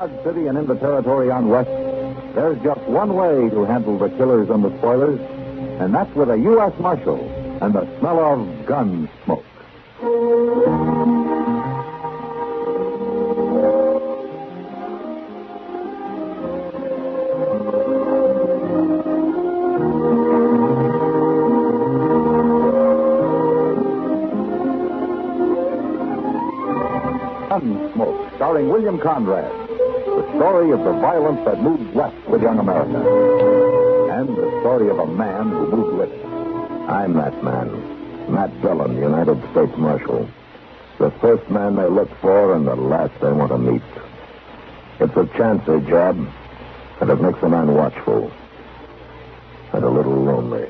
Dodge City and in the territory on West, there's just one way to handle the killers and the spoilers, and that's with a U.S. Marshal and the smell of Gunsmoke. Gunsmoke, starring William Conrad. The story of the violence that moved west with young America. And the story of a man who moved with it. I'm that man. Matt Dillon, United States Marshal. The first man they look for and the last they want to meet. It's a chancy job, and it makes a man watchful. And a little lonely.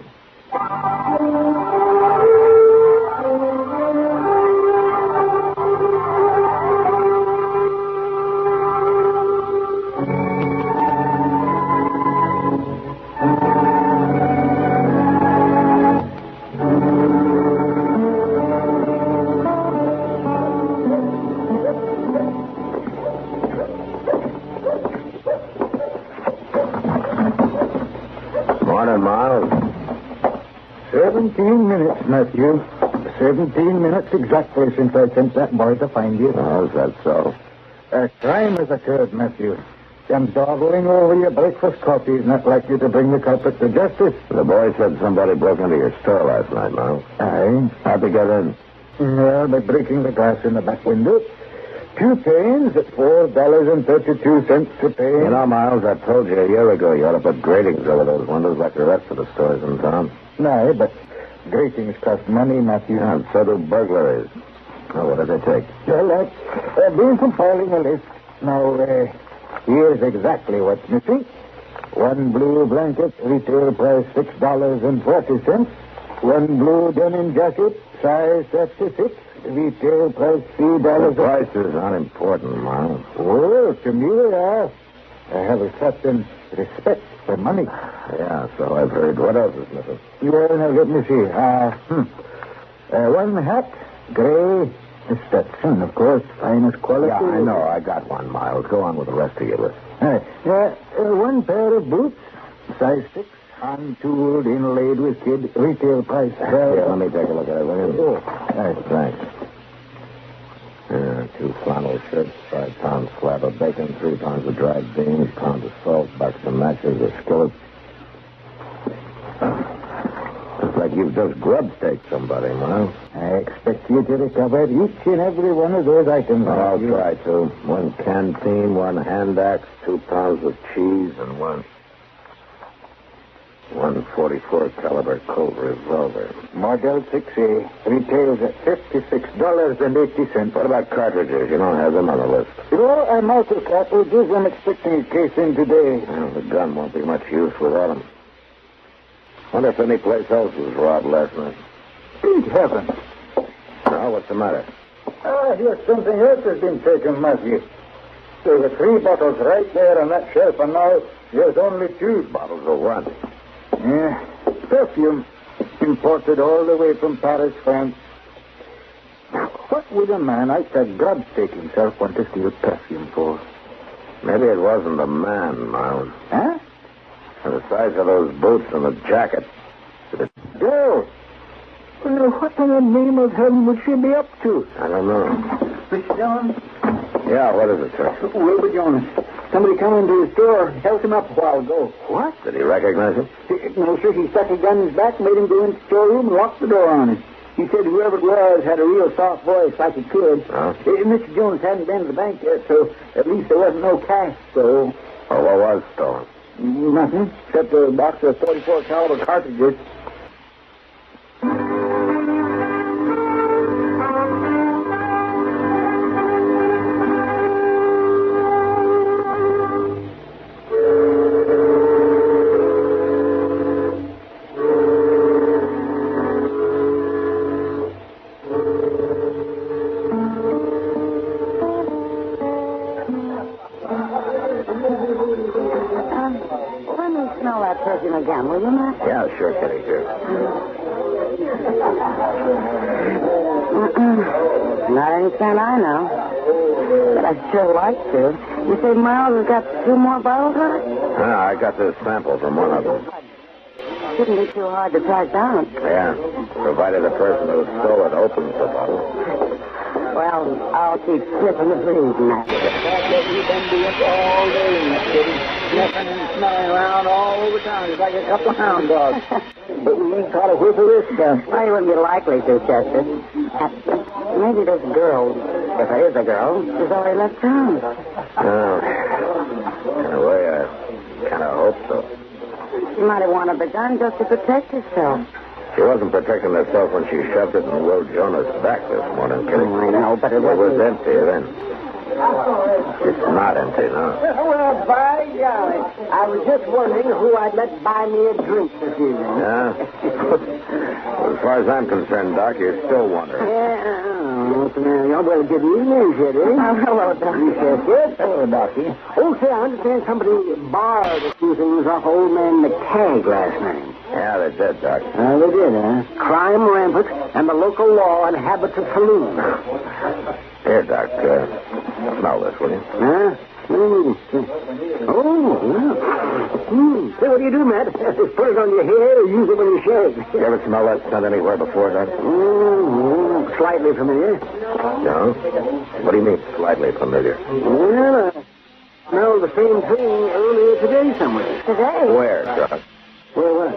Morning, Miles. 17 minutes, Matthew. 17 minutes exactly since I sent that boy to find you. How's that so? A crime has occurred, Matthew. And dawdling over your breakfast coffee is not likely to bring the culprit to justice. The boy said somebody broke into your store last night, Miles. Aye. How'd they get in? Well, by breaking the glass in the back window. 2 panes at $4.32 a pane. You know, Miles, I told you a year ago you ought to put gratings over those windows like the rest of the stores in town. No, but gratings cost money, Matthew. Yeah, and so do burglaries. Oh, what did they take? Well, I've been compiling a list. Now, here's exactly what's missing. 1 blue blanket, retail price $6.40. 1 blue denim jacket, size 36. Retail price $3. The prices aren't important, Miles. Oh, to me they are. I have a certain respect for money. Yeah, so I've heard. What else is missing? Well, now, let me see. 1 hat, gray, Stetson, of course, finest quality. Yeah, I know. I got one, Miles. Go on with the rest of your list. 1 pair of boots, size 6, hand-tooled, inlaid with kid, retail price. Here, let me take a look at it, will you? Oh, Thanks. 2 flannel shirts, 5 pounds slab of bacon, 3 pounds of dried beans, pound of salt, box of matches, a skillet. Looks like you've just grub-staked somebody, Miles. I expect you to recover each and every one of those items. I'll try to. 1 canteen, 1 hand axe, 2 pounds of cheese, and 1 .44 caliber Colt revolver. Model 6A retails at $56.80. What about cartridges? You don't have them on the list. Oh, I'm out of cartridges. I'm expecting a case in today. Well, the gun won't be much use without them. Wonder if any place else was robbed last night. Good heavens. Now, what's the matter? Here's something else has been taken, Matthew. There were 3 bottles right there on that shelf, and now there's only 2. Bottles of what? Yeah, perfume. Imported all the way from Paris, France. What would a man like that grub-stake himself want to steal perfume for? Maybe it wasn't a man, Miles. Huh? And the size of those boots and the jacket. Girl! Well, what in the name of heaven would she be up to? I don't know. Mr. Jones? Yeah, what is it, sir? Wilbur Jones. Somebody come into his store, held him up a while ago. What? Did he recognize him? No, sir. He stuck a gun in his back, made him go into the storeroom, and locked the door on him. He said whoever it was had a real soft voice, like he could. Huh? Mr. Jones hadn't been to the bank yet, so at least there wasn't no cash, so... Oh, what was stolen? Nothing, except a box of 44 caliber cartridges. Again, will you, Matt? Yeah, sure, Kitty, sure. Not any scent I know. But I'd sure like to. You say Miles has got 2 more bottles of it? I got this sample from one of them. Shouldn't be too hard to track down. Yeah, provided the person who stole it opens the bottle. Well, I'll keep sniffing the breeze and that. The fact that you've been doing it all day in the city, sniffing and smelling around all over town. It's like a couple of hound dogs. But we ain't caught a whiff of this stuff. Well, you wouldn't be likely to, Chester. Maybe this girl, if it is a girl, has already left town. Oh, in a way, I kind of hope so. She might have wanted the gun just to protect herself. She wasn't protecting herself when she shoved it in Will Jonah's back this morning, Kitty. I know, but it was wasn't... empty then. It's not empty now. Well, by golly. I was just wondering who I'd let buy me a drink this evening. Yeah? As far as I'm concerned, Doc, you're still wondering. Well, good evening, Kitty. Hello, Doc. Yes, hello, Docky. Oh, say, I understand somebody borrowed a few things off old man McCagg last night. Yeah, they did, Doc. They did, huh? Crime rampant, and the local law inhabits a saloon. Here, Doc, smell this, will you? Huh? Oh, yeah. Say, what do you do, Matt? Put it on your hair or use it when you shave? You ever smell that scent anywhere before, Doc? Slightly familiar. No? What do you mean, slightly familiar? Well, I smelled the same thing earlier today somewhere. Today? Where, Doc? Where what?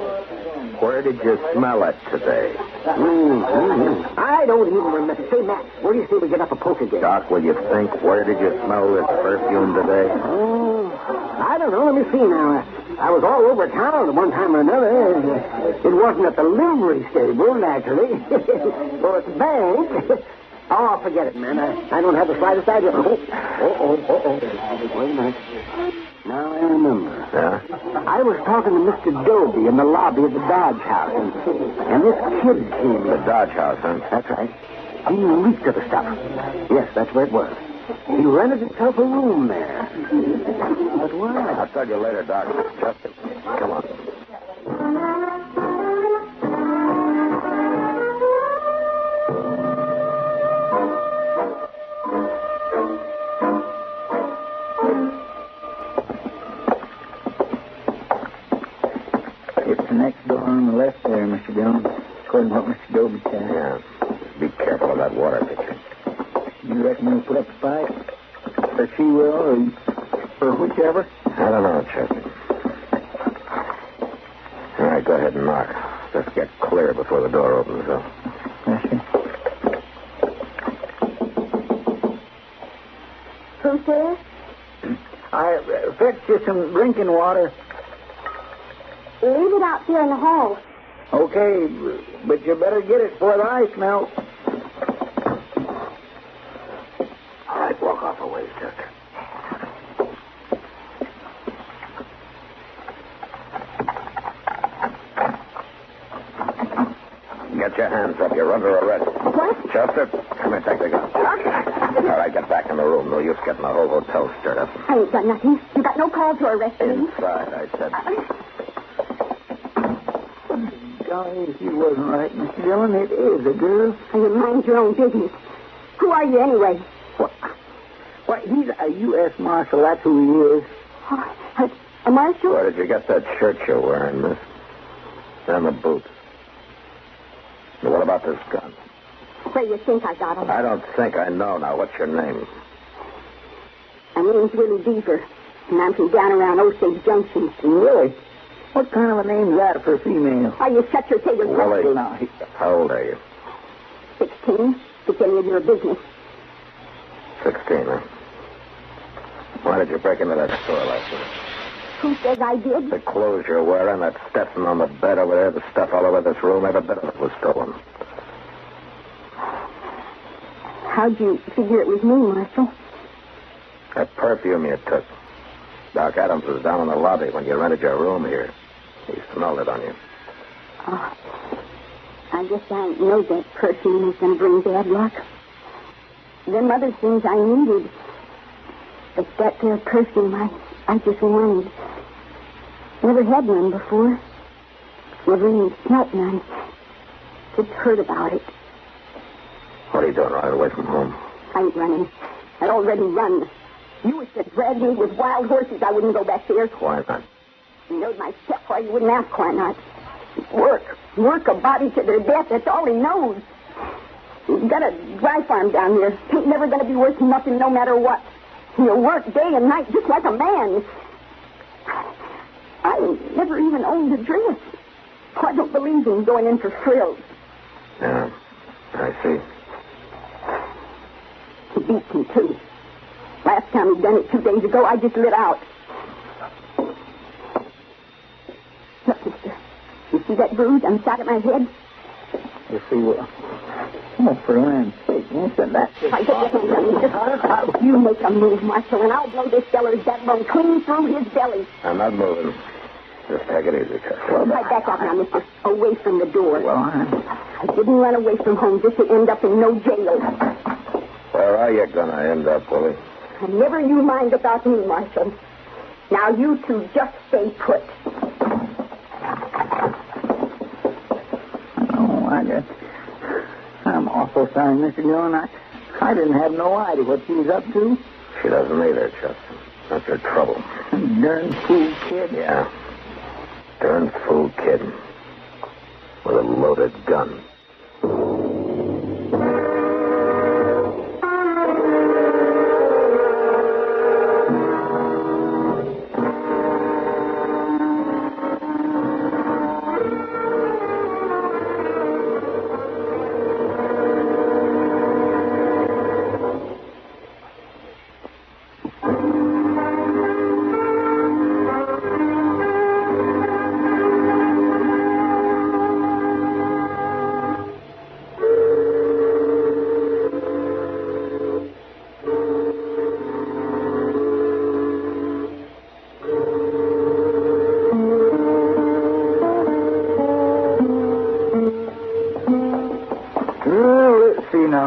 Where did you smell it today? I don't even remember. Say, Matt, where do you say we get up a poker game? Doc, will you think? Where did you smell this perfume today? I don't know. Let me see now. I was all over town at one time or another. It wasn't at the livery stable, naturally. Or at the bank. Oh, forget it, man. I don't have the slightest idea. Wait a minute. Now I remember. Yeah? I was talking to Mr. Doby in the lobby of the Dodge House, and this kid came in. The Dodge House, huh? That's right. He reeked of the stuff. Yes, that's where it was. He rented himself a room there. But why? I'll tell you later, Doc. Justin, come on. It's next door on the left there, Mr. Dillon, according to what Mr. Doby said. Yeah. Be careful of that water picture. You reckon we'll put up a fight? Or she will, or whichever? I don't know, Chester. All right, go ahead and knock. Let's get clear before the door opens, though. Yes, sir. Who's there? I fetched you some drinking water. Leave it out here in the hall. Okay, but you better get it before the ice melts. All right, walk off a ways, Chester. Get your hands up. You're under arrest. What? Chester, come here, take the gun. All right, get back in the room. No use getting the whole hotel stirred up. I ain't done nothing. You got no call to arrest me. Inside, I said. Golly, if you wasn't right, Mr. Dillon, it is a girl. You mind your own business. Who are you anyway? What, he's a U.S. Marshal, that's who he is. A marshal? Where did you get that shirt you're wearing, miss? And the boots. And what about this gun? Where do you think I got him? I don't think I know now. What's your name? My name's Willie Keiper, and I'm from down around Osage Junction. Really? What kind of a name's that for a female? Why, you shut your tail. Willie. Now, How old are you? 16. It's any of your business. 16, huh? Why did you break into that store last night? Who says I did? The clothes you're wearing, that Stetson on the bed over there, the stuff all over this room, every bit of it was stolen. How'd you figure it was me, Marshal? That perfume you took. Doc Adams was down in the lobby when you rented your room here. He smelled it on you. Oh, I guess I know that perfume was going to bring bad luck. Them other things I needed. But that there perfume I just wanted. Never had none before. Never even smelt none. Just heard about it. What are you doing, right away from home? I ain't running. I already run. You was to drag me with wild horses. I wouldn't go back there. Why not? You knowed my stepfather. You wouldn't ask why not. Work a body to their death. That's all he knows. He's got a dry farm down here. Ain't never going to be worth nothing no matter what. He'll work day and night just like a man. I ain't never even owned a dress. I don't believe in going in for frills. Yeah, I see. He beats me, too. Last time he done it 2 days ago, I just lit out. Look, mister. You see that bruise on the side of my head? You see what? Oh, for land's sake, answer that. If I get your hands on me, just you make a move, Marshal, and I'll blow this feller's backbone clean through his belly. I'm not moving. Just take it easy, Chester. Right back up now, mister. Away from the door. Well, I didn't run away from home just to end up in no jail. Where are you going to end up, Willie? And never you mind about me, Marshal. Now you two just stay put. Oh, I'm awful sorry, Mr. Dillon. I didn't have no idea what she was up to. She doesn't either, Chester. That's her trouble. Darn fool kid. Yeah. Darn fool kid. With a loaded gun.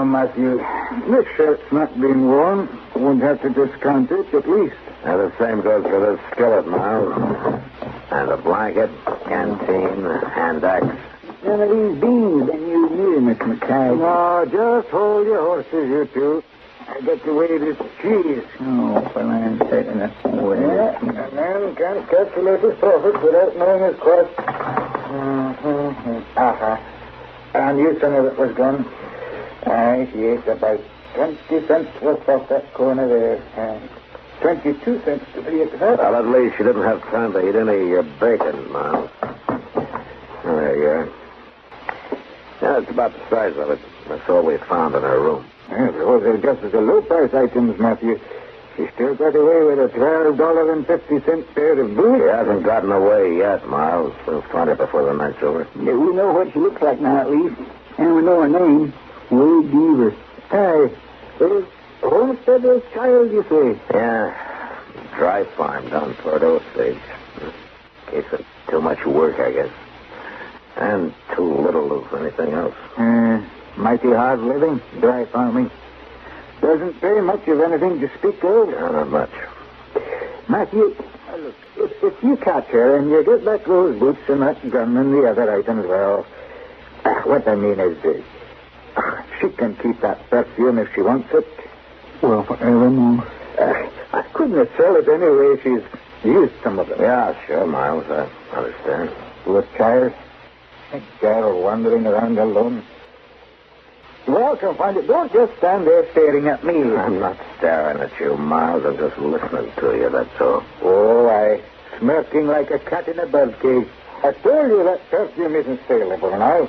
Matthew, this shirt's not been worn. Won't have to discount it, at least. Now, the same goes for this skillet, Miles. And a blanket, canteen, hand axe. None of these beans than you need, Miss McCagg. No, just hold your horses, you two. I got to weigh this cheese. Oh, for land's sake, that's no way. Yeah, a man can't calculate his profits without knowing his cost. I knew some of it was gone. She ate about 20 cents worth off that corner there. 22 cents to be exact. Well, at least she didn't have time to eat any of your bacon, Miles. Oh, there you are. Yeah, it's about the size of it. That's all we found in her room. Yeah, those are just the low-price items, Matthew. She still got away with a $12.50 pair of boots. She hasn't gotten away yet, Miles. We'll find her before the night's over. Yeah, we know what she looks like now, at least. And we know her name. Wade Beaver. Hey, homesteader's child, you say? Yeah. Dry farm down toward Osage. Case of too much work, I guess. And too little of anything else. Mighty hard living, dry farming. Doesn't pay much of anything to speak of. No, not much. Matthew, look, if you catch her and you get back those boots and that gun and the other items, well, what I mean is this. She can keep that perfume if she wants it. Well, forevermore. I couldn't sell it anyway. She's used some of it. Yeah, sure, Miles. I understand. Poor child. A girl wandering around alone. Well, come find it. Don't just stand there staring at me. I'm not staring at you, Miles. I'm just listening to you, that's all. Oh, I smirking like a cat in a birdcage. I told you that perfume isn't saleable now.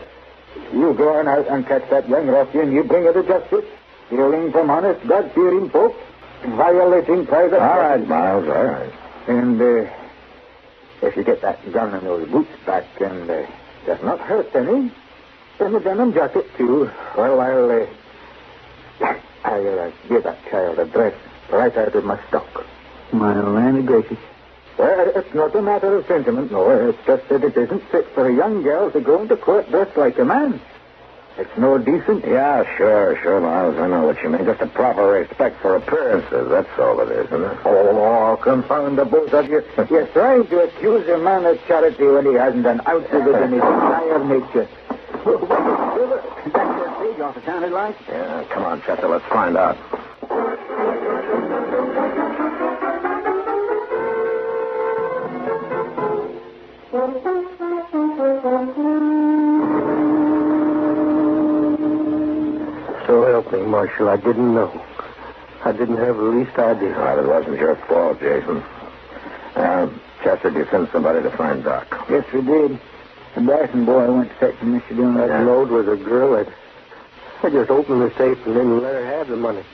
You go on out and catch that young ruffian, you bring her to justice. Stealing from honest, God-fearing folks. Violating private... All right, Miles, all right. And, if you get that gun and those boots back and does not hurt any, and the denim jacket, too, well, I'll give that child a dress right out of my stock. My land gracious. Well, it's not a matter of sentiment, no. It's just that it isn't fit for a young girl to go into court dressed like a man. It's no decent. Yeah, sure, Miles. I know what you mean. Just a proper respect for appearances. That's all it is, isn't it? Oh, confound the both of you. You're trying to accuse a man of charity when he hasn't an ounce of it in his entire nature. Is that your stage off it sounded like? Yeah, come on, Chester, let's find out. So help me, Marshal, I didn't know. I didn't have the least idea. Well, it wasn't your fault, Jason. Chester, did you send somebody to find Doc? Yes, we did. The Bryson boy went to fetch Mr. Dillon. That load was a girl. I just opened the safe and didn't let her have the money.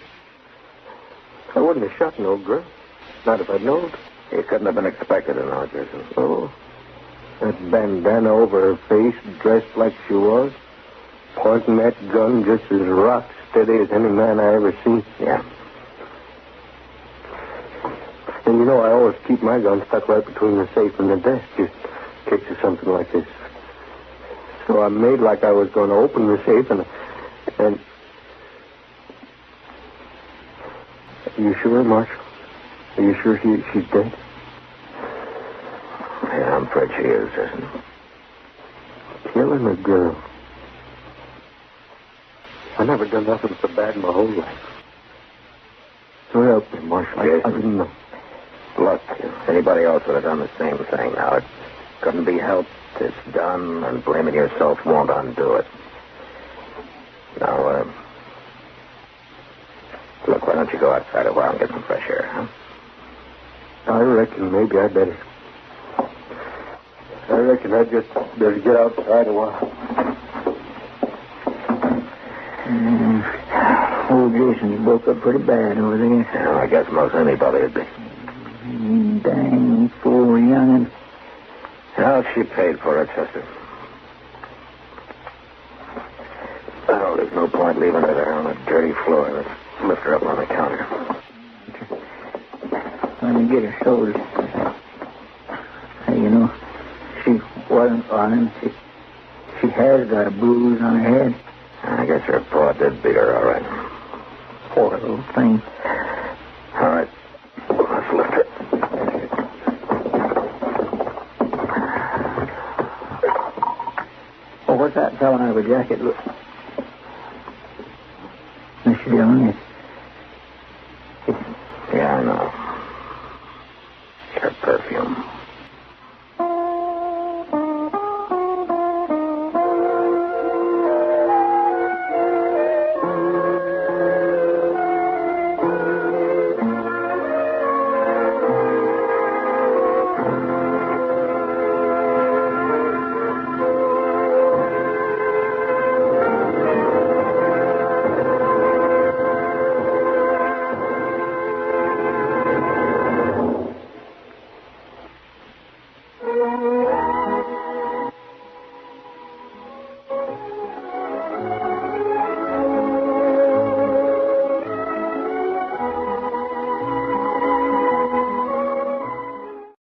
I wouldn't have shot no girl. Not if I'd known. He couldn't have been expected to know, Jason. Oh. That bandana over her face, dressed like she was, pointing that gun just as rock steady as any man I ever seen. Yeah. And you know, I always keep my gun stuck right between the safe and the desk, just in case of something like this. So I made like I was going to open the safe, and Are you sure, Marshal? Are you sure she's dead? Yeah, I'm afraid she is, Jason. Killing a girl. I never done nothing so bad in my whole life. So help me, Marshal. I didn't know. Look, if anybody else would have done the same thing. Now, it couldn't be helped. It's done, and blaming yourself won't undo it. Now, look, why don't you go outside a while and get some fresh air, huh? I reckon maybe I better. I reckon I just better get outside a while. Old Jason's broke up pretty bad over there. Yeah, I guess most anybody would be. Dang fool young'un. Well, she paid for it, Chester. Well, there's no point leaving her there on a dirty floor. Let's lift her up on the counter. Let me get her shoulders. Hey, you know, she wasn't on him. She has got a bruise on her head. I guess her paw did beat her, all right. Poor little thing. All right. Let's lift her. Oh, what's that fellow out of a jacket? Look,